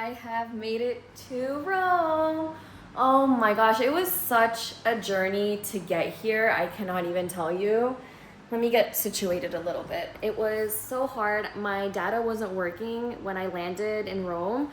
I have made it to Rome. Oh my gosh, it was such a journey to get here. I cannot even tell you. Let me get situated a little bit. It was so hard. My data wasn't working when I landed in Rome.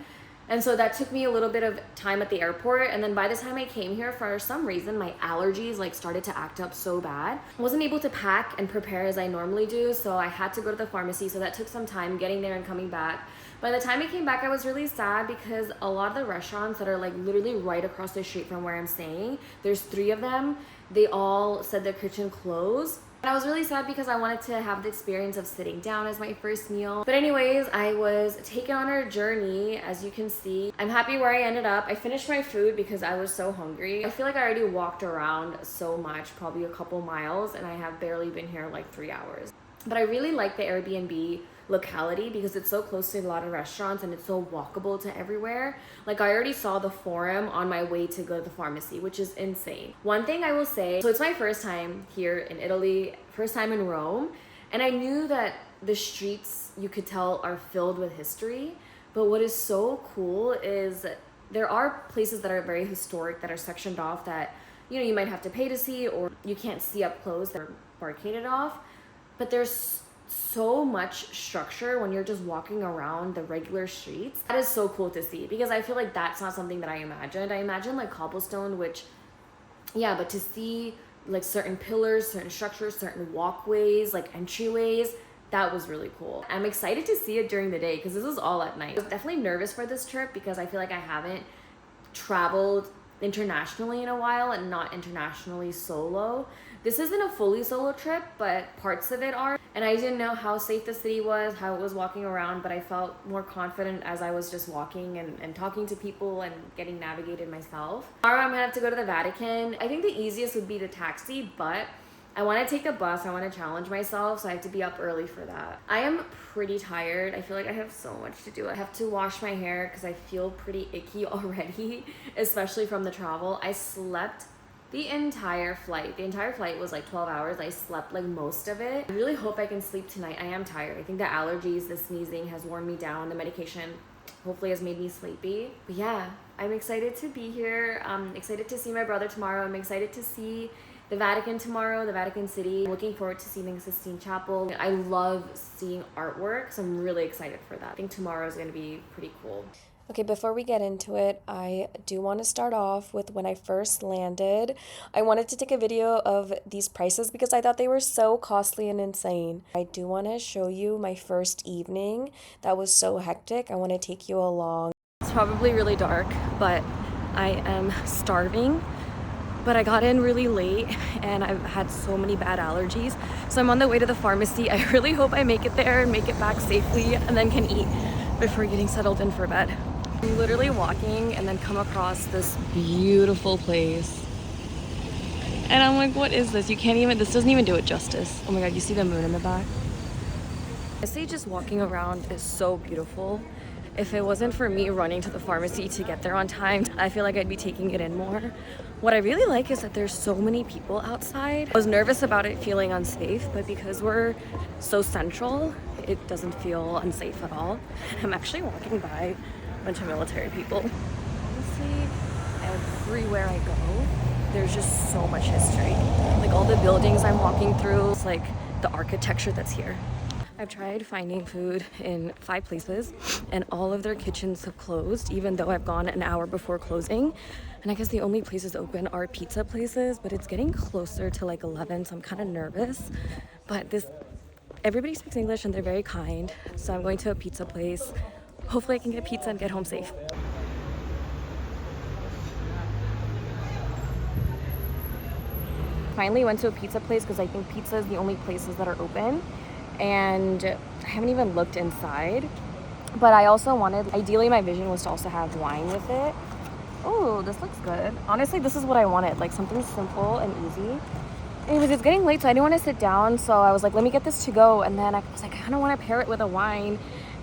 And so that took me a little bit of time at the airport. And then by the time I came here, for some reason, my allergies started to act up so bad. I wasn't able to pack and prepare as I normally do. So I had to go to the pharmacy. So that took some time getting there and coming back. By the time I came back, I was really sad because a lot of the restaurants that are literally right across the street from where I'm staying, there's 3 of them. They all said their kitchen closed. And I was really sad because I wanted to have the experience of sitting down as my first meal. But anyways, I was taken on a journey, as you can see. I'm happy where I ended up. I finished my food because I was so hungry. I feel like I already walked around so much, probably a couple miles, and I have barely been here 3 hours. But I really like the Airbnb locality because it's so close to a lot of restaurants and it's so walkable to everywhere. I already saw the Forum on my way to go to the pharmacy, which is insane. One thing I will say, so it's my first time here in Italy, first time in Rome, and I knew that the streets, you could tell, are filled with history. But what is so cool is there are places that are very historic that are sectioned off that you might have to pay to see, or you can't see up close, they're barricaded off. But there's so much structure when you're just walking around the regular streets. That is so cool to see because I feel like that's not something that I imagined. I imagined cobblestone, which, yeah, but to see certain pillars, certain structures, certain walkways, entryways, that was really cool. I'm excited to see it during the day because this is all at night. I was definitely nervous for this trip because I feel like I haven't traveled internationally in a while and not internationally solo. This isn't a fully solo trip, but parts of it are. And I didn't know how safe the city was, how it was walking around, but I felt more confident as I was just walking and talking to people and getting navigated myself. Tomorrow I'm gonna have to go to the Vatican. I think the easiest would be the taxi, but I wanna take a bus, I wanna challenge myself, so I have to be up early for that. I am pretty tired. I feel like I have so much to do. I have to wash my hair because I feel pretty icky already, especially from the travel. I slept the entire flight. The entire flight was 12 hours. I slept most of it. I really hope I can sleep tonight. I am tired. I think the allergies, the sneezing has worn me down. The medication hopefully has made me sleepy. But yeah, I'm excited to be here. I'm excited to see my brother tomorrow. I'm excited to see the Vatican tomorrow, the Vatican City. I'm looking forward to seeing the Sistine Chapel. I love seeing artwork, so I'm really excited for that. I think tomorrow is going to be pretty cool. Okay, before we get into it, I do want to start off with when I first landed. I wanted to take a video of these prices because I thought they were so costly and insane. I do want to show you my first evening. That was so hectic. I want to take you along. It's probably really dark, but I am starving. But I got in really late and I've had so many bad allergies. So I'm on the way to the pharmacy. I really hope I make it there and make it back safely and then can eat before getting settled in for bed. I'm literally walking and then come across this beautiful place. And I'm like, what is this? This doesn't even do it justice. Oh my God, you see the moon in the back? I say just walking around is so beautiful. If it wasn't for me running to the pharmacy to get there on time, I feel like I'd be taking it in more. What I really like is that there's so many people outside. I was nervous about it feeling unsafe, but because we're so central, it doesn't feel unsafe at all. I'm actually walking by a bunch of military people. Honestly, everywhere I go, there's just so much history. All the buildings I'm walking through, it's the architecture that's here. I've tried finding food in 5 places and all of their kitchens have closed, even though I've gone an hour before closing. And I guess the only places open are pizza places, but it's getting closer to 11, so I'm kind of nervous. But everybody speaks English and they're very kind. So I'm going to a pizza place. Hopefully I can get pizza and get home safe. Finally went to a pizza place because I think pizza is the only places that are open. And I haven't even looked inside. But I also ideally my vision was to also have wine with it. Oh, this looks good. Honestly, this is what I wanted, something simple and easy. Anyways, it's getting late, so I didn't want to sit down. So I was like, let me get this to go. And then I was like, I kind of want to pair it with a wine.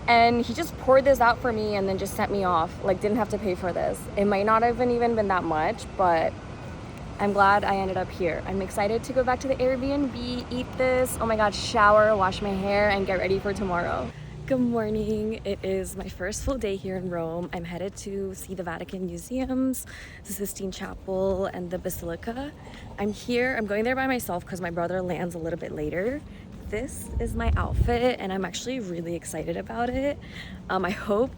And he just poured this out for me and then just sent me off. Didn't have to pay for this. It might not have even been that much, but I'm glad I ended up here. I'm excited to go back to the Airbnb, eat this, oh my God, shower, wash my hair, and get ready for tomorrow. Good morning. It is my first full day here in Rome. I'm headed to see the Vatican museums, the Sistine Chapel, and the Basilica. I'm going there by myself because my brother lands a little bit later. This is my outfit, and I'm actually really excited about it. I hope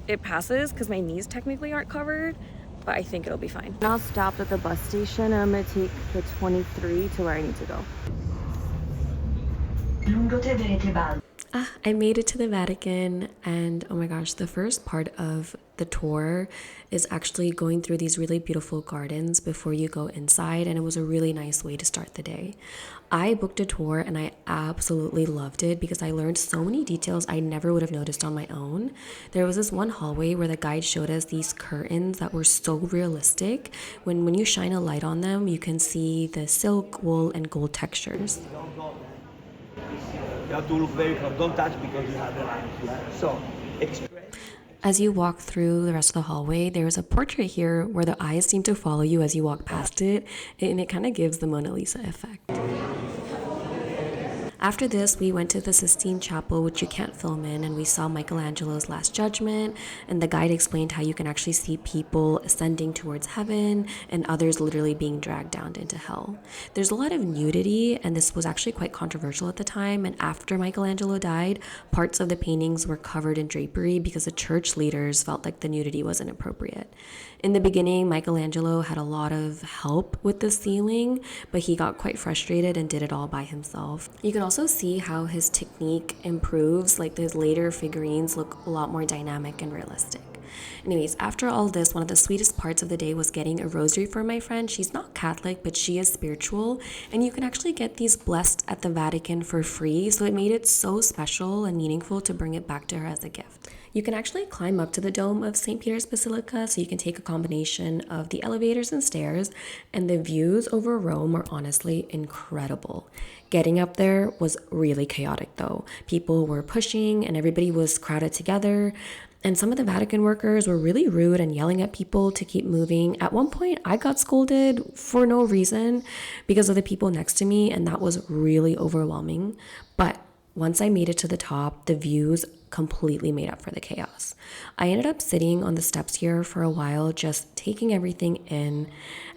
it passes because my knees technically aren't covered, but I think it'll be fine. Now stopped at the bus station, and I'm gonna take the 23 to where I need to go. I made it to the Vatican, and oh my gosh, the first part of the tour is actually going through these really beautiful gardens before you go inside, and it was a really nice way to start the day. I booked a tour and I absolutely loved it because I learned so many details I never would have noticed on my own. There was this one hallway where the guide showed us these curtains that were so realistic. When you shine a light on them, you can see the silk, wool, and gold textures. You have to look very careful. Don't touch because you have the lines here. So, as you walk through the rest of the hallway, there's a portrait here where the eyes seem to follow you as you walk past it, and it kind of gives the Mona Lisa effect. After this, we went to the Sistine Chapel, which you can't film in, and we saw Michelangelo's Last Judgment, and the guide explained how you can actually see people ascending towards heaven and others literally being dragged down into hell. There's a lot of nudity, and this was actually quite controversial at the time, and after Michelangelo died, parts of the paintings were covered in drapery because the church leaders felt like the nudity wasn't appropriate. In the beginning, Michelangelo had a lot of help with the ceiling, but he got quite frustrated and did it all by himself. You can also see how his technique improves, like his later figurines look a lot more dynamic and realistic. Anyways, after all this, one of the sweetest parts of the day was getting a rosary for my friend. She's not Catholic, but she is spiritual, and you can actually get these blessed at the Vatican for free, so it made it so special and meaningful to bring it back to her as a gift. You can actually climb up to the dome of St. Peter's Basilica, so you can take a combination of the elevators and stairs, and the views over Rome are honestly incredible. Getting up there was really chaotic though. People were pushing and everybody was crowded together, and some of the Vatican workers were really rude and yelling at people to keep moving. At one point, I got scolded for no reason because of the people next to me, and that was really overwhelming. But once I made it to the top, the views completely made up for the chaos. I ended up sitting on the steps here for a while, just taking everything in.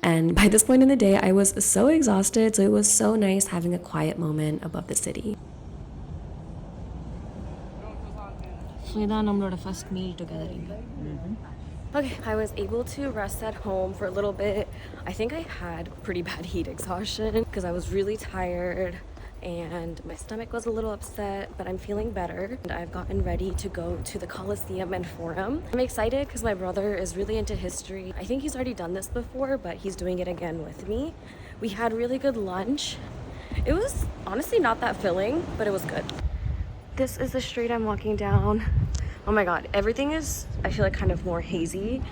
And by this point in the day, I was so exhausted, so it was so nice having a quiet moment above the city. First meal together. Okay, I was able to rest at home for a little bit. I think I had pretty bad heat exhaustion because I was really tired and my stomach was a little upset, but I'm feeling better. And I've gotten ready to go to the Colosseum and Forum. I'm excited because my brother is really into history. I think he's already done this before, but he's doing it again with me. We had really good lunch. It was honestly not that filling, but it was good. This is the street I'm walking down. Oh my god, everything is, I feel like, kind of more hazy.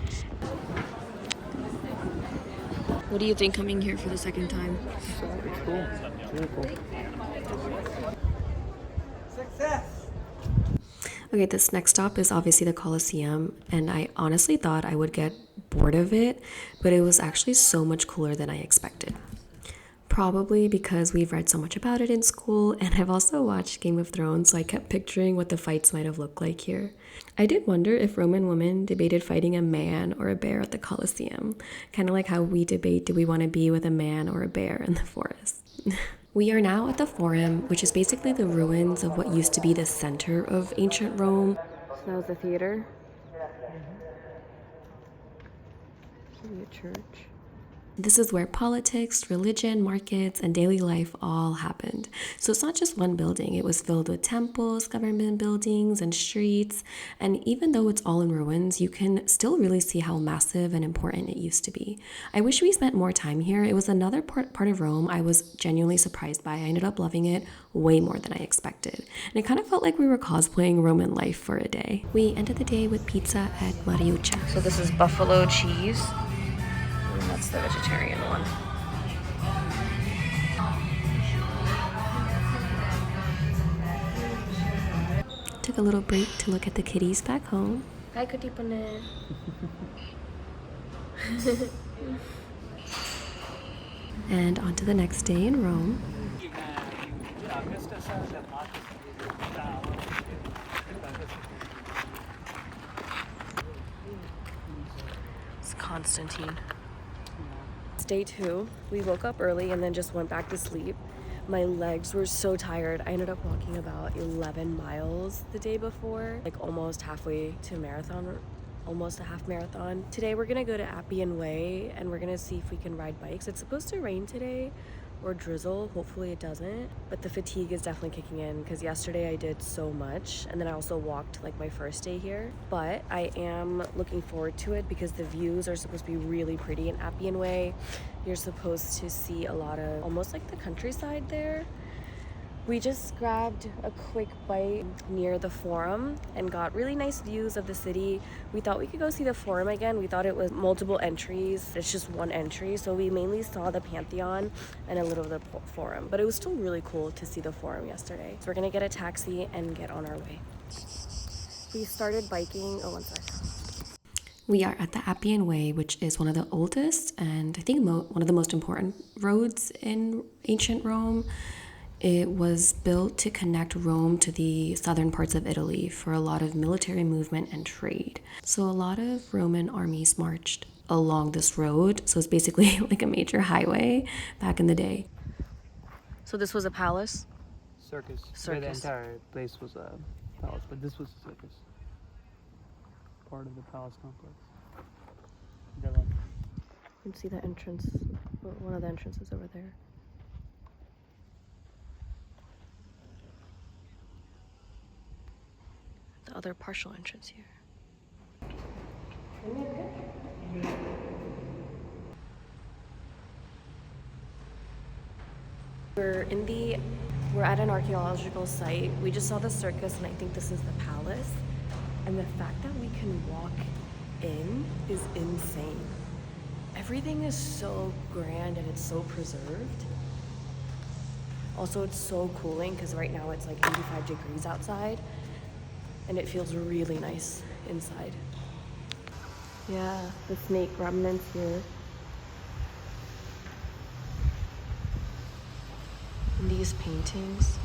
What do you think coming here for the second time? it's cool. It's really cool. Success! Okay, this next stop is obviously the Colosseum, and I honestly thought I would get bored of it, but it was actually so much cooler than I expected. Probably because we've read so much about it in school, and I've also watched Game of Thrones, so I kept picturing what the fights might have looked like here. I did wonder if Roman women debated fighting a man or a bear at the Colosseum, kind of like how we debate, do we want to be with a man or a bear in the forest? We are now at the Forum, which is basically the ruins of what used to be the center of ancient Rome. So that was the theater. Maybe a church. This is where politics, religion, markets, and daily life all happened. So it's not just one building. It was filled with temples, government buildings, and streets. And even though it's all in ruins, you can still really see how massive and important it used to be. I wish we spent more time here. It was another part of Rome I was genuinely surprised by. I ended up loving it way more than I expected. And it kind of felt like we were cosplaying Roman life for a day. We ended the day with pizza at Mariuccia. So this is buffalo cheese. That's the vegetarian one. Took a little break to look at the kitties back home. Hi, Kutipane. And on to the next day in Rome. is Constantine. It's day 2. We woke up early and then just went back to sleep. My legs were so tired. I ended up walking about 11 miles the day before, like almost halfway to a marathon, almost a half marathon. Today we're gonna go to Appian Way and we're gonna see if we can ride bikes. It's supposed to rain today or drizzle. Hopefully it doesn't, but the fatigue is definitely kicking in because yesterday I did so much, and then I also walked like my first day here. But I am looking forward to it because the views are supposed to be really pretty in Appian Way. You're supposed to see a lot of almost like the countryside there. We just grabbed a quick bite near the Forum and got really nice views of the city. We thought we could go see the Forum again. We thought it was multiple entries. It's just one entry. So we mainly saw the Pantheon and a little of the Forum. But it was still really cool to see the Forum yesterday. So we're gonna get a taxi and get on our way. We started biking. Oh, one sec. We are at the Appian Way, which is one of the oldest and I think one of the most important roads in ancient Rome. It was built to connect Rome to the southern parts of Italy for a lot of military movement and trade. So a lot of Roman armies marched along this road. So it's basically like a major highway back in the day. So this was a palace? Circus. Yeah, the entire place was a palace, but this was a circus. Part of the palace complex. That one. You can see the entrance, one of the entrances over there. The other partial entrance here. We're at an archaeological site. We just saw the circus and I think this is the palace. And the fact that we can walk in is insane. Everything is so grand and it's so preserved. Also, it's so cooling because right now it's like 85 degrees outside. And it feels really nice inside. Yeah, the snake remnants here. And these paintings.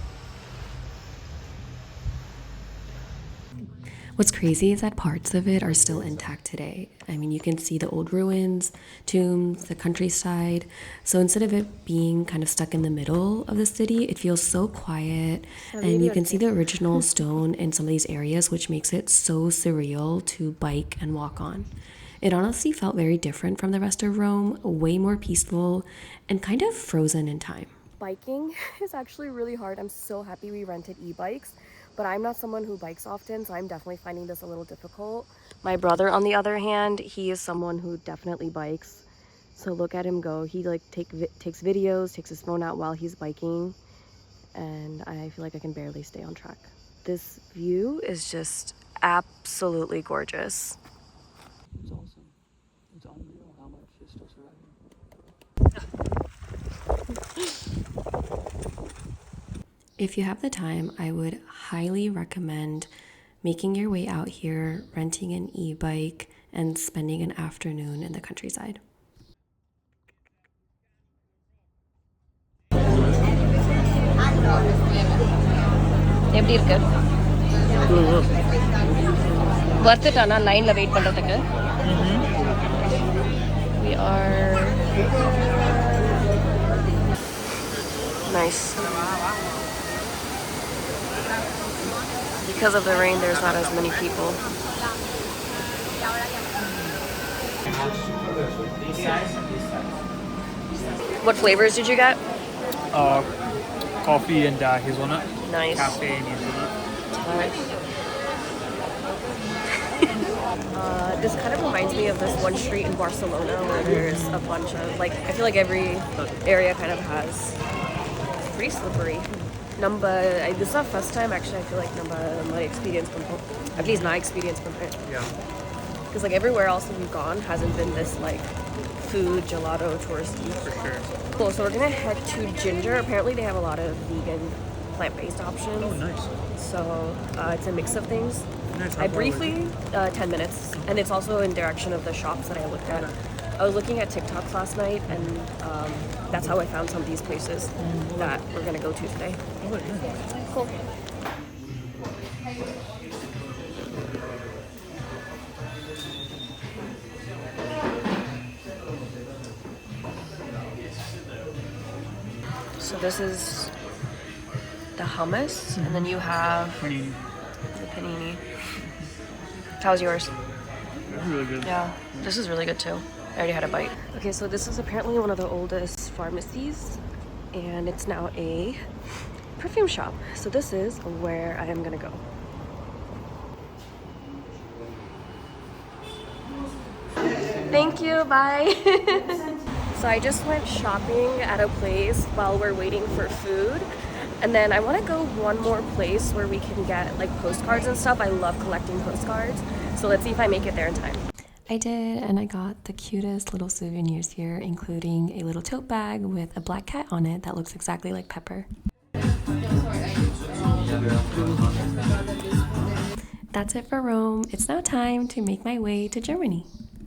What's crazy is that parts of it are still intact today. I mean, you can see the old ruins, tombs, the countryside. So instead of it being kind of stuck in the middle of the city, it feels so quiet. And you can see the original stone in some of these areas, which makes it so surreal to bike and walk on. It honestly felt very different from the rest of Rome, way more peaceful and kind of frozen in time. Biking is actually really hard. I'm so happy we rented e-bikes. But I'm not someone who bikes often, so I'm definitely finding this a little difficult. My brother, on the other hand, he is someone who definitely bikes. So look at him go. He like takes videos, takes his phone out while he's biking, and I feel like I can barely stay on track. This view is just absolutely gorgeous. It's awesome. It's unreal how much is still surviving. If you have the time, I would highly recommend making your way out here, renting an e-bike, and spending an afternoon in the countryside. எப்படி இருக்கு? Worth it ஆனா லைன்ல wait பண்றதுக்கு. We are nice. Because of the rain, there's not as many people. What flavors did you get? Coffee and hazelnut. Nice. Cafe and hazelnut. This kind of reminds me of this one street in Barcelona where there's a bunch of, like, I feel like every area kind of has, it's pretty slippery. This is our first time actually. I feel like my experience from home, at least my experience from it. Yeah. Because like everywhere else that we've gone hasn't been this like food gelato touristy. For sure. Cool. So we're gonna head to Ginger. Apparently they have a lot of vegan, plant-based options. Oh, nice. So it's a mix of things. Nice. I briefly 10 minutes, and it's also in direction of the shops that I looked at. I was looking at TikToks last night, and that's how I found some of these places that we're gonna go to today. Cool. So this is the hummus, and then you have Panini. the panini. How's yours? That's really good. Yeah, this is really good too. I already had a bite. Okay, so this is apparently one of the oldest pharmacies, and it's now a perfume shop. So this is where I am gonna go. Thank you, bye. So I just went shopping at a place while we're waiting for food. And then I want to go one more place where we can get like postcards and stuff. I love collecting postcards. So let's see if I make it there in time. I did, and I got the cutest little souvenirs here, including a little tote bag with a black cat on it that looks exactly like Pepper. That's it for Rome. It's now time to make my way to Germany.